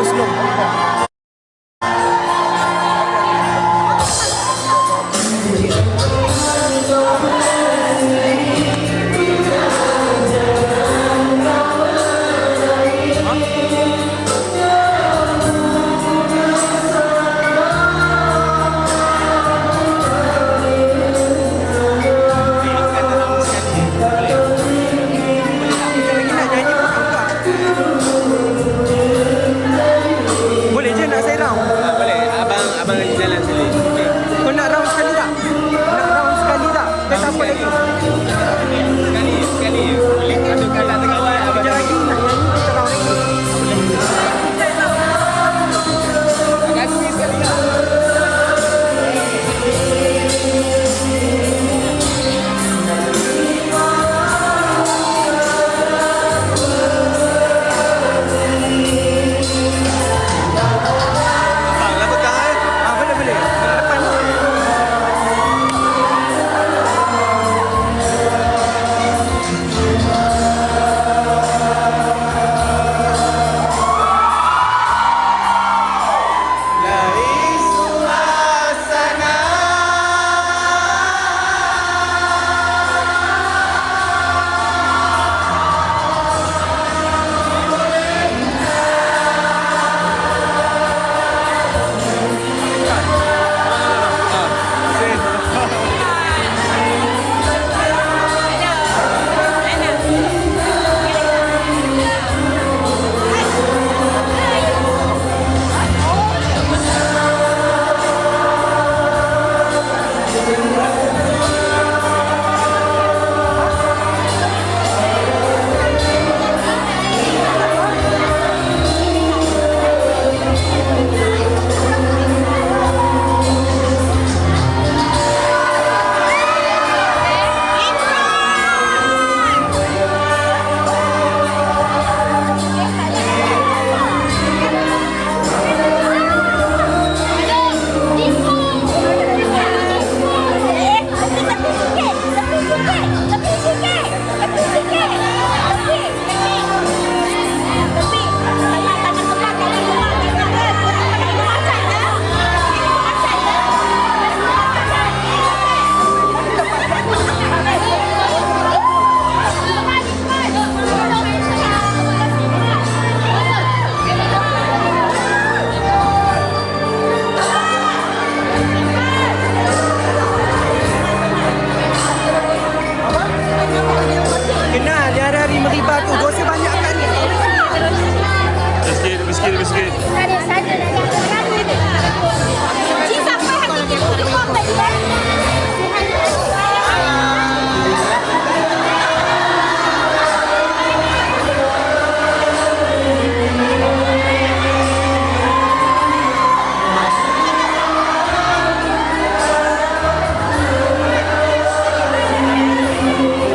Oslo. Boleh je nak saya round? Boleh. Abang jalan sendiri. Okey. Kau nak round sekali tak? Nak round sekali tak? Kau tak apa lagi? Sekali. Boleh masuk kat atas tengah awal. Kejap lagi nak nyanyi, kita round lagi. Aku sekali tak? Abang lah pegang eh. Boleh. Dekat depan tu. Kenal dia hari-hari meribah tu. Dosa banyak kan ni. Sikit.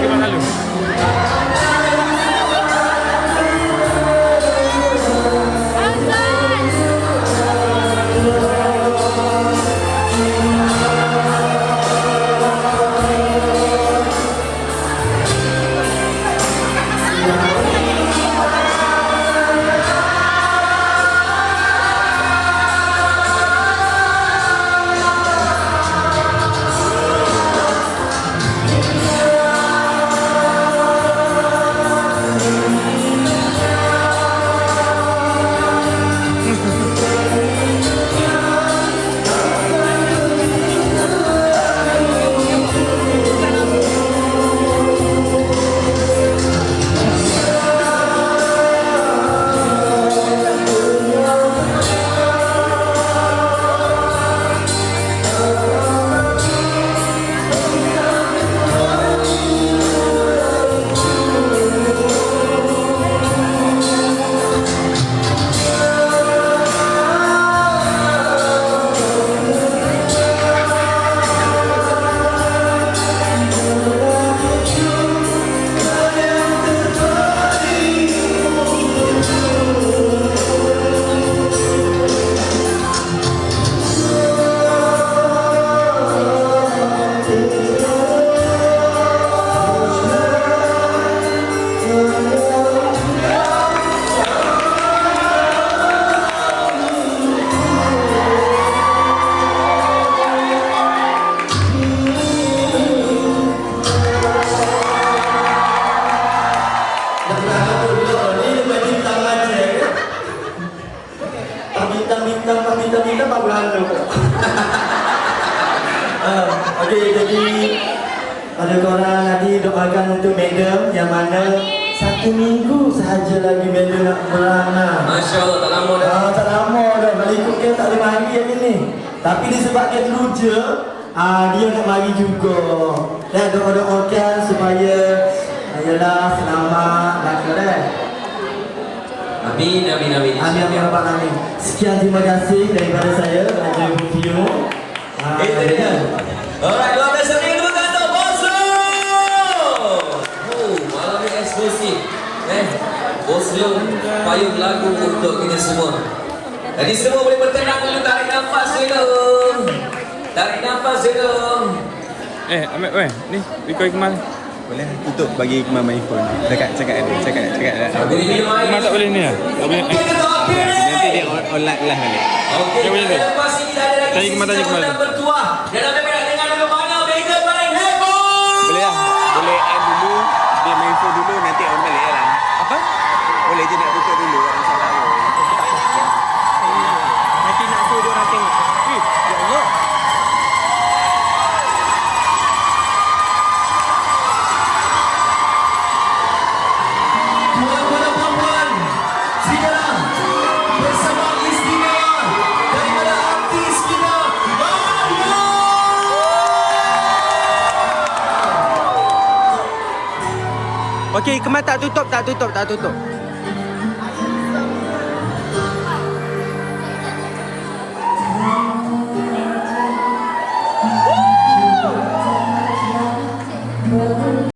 Gimana lu? sama berlalu. Okey, jadi pada korang nanti doakan untuk madam yang mana 1 minggu sahaja lagi madam nak beranak. Masya Allah, tak lama dah. Tak lama dah. Kalau ikut dia tak 5 hari hari ni. Tapi disebabkan teruja, dia nak mari juga. Dan doa-doakan supaya yalah selamat laka dah. Amin, amin, amin. Amin, amin, Rabbal Alamin. Sekian terima kasih daripada saya, Raja Bukio. Itu dia. Alright, luar biasa ni dulu kata Boslo. Malam ni eksklusif. Boslo payung lagu untuk kita semua. Jadi semua boleh bertenang dulu, tarik nafas dulu. Tarik nafas dulu. Ahmed, ni, Riko Ikmal. Boleh tutup bagi Ikmal main phone. Cakap dah. Ikmal tak boleh ni lah. Tak boleh. Nanti dia online lah balik. Okey, Dia boleh kita tu. lepas ini dah ada lagi Tanya Ikmal, tanya Ikmal. yang bertuah. Dan apa nak dengar dulu mana Megan paling heboh. Boleh lah. Boleh end dulu. Dia main phone dulu. Nanti on balik lah. Apa? Boleh je nak tutup dulu. Tak masalah. Nanti nak suruh dia orang tengok. Ya Allah. Tuan-tuan dan puan-puan, silakan bersama istimewa daripada artis kita, Mario. Okey, Ikmal tak tutup.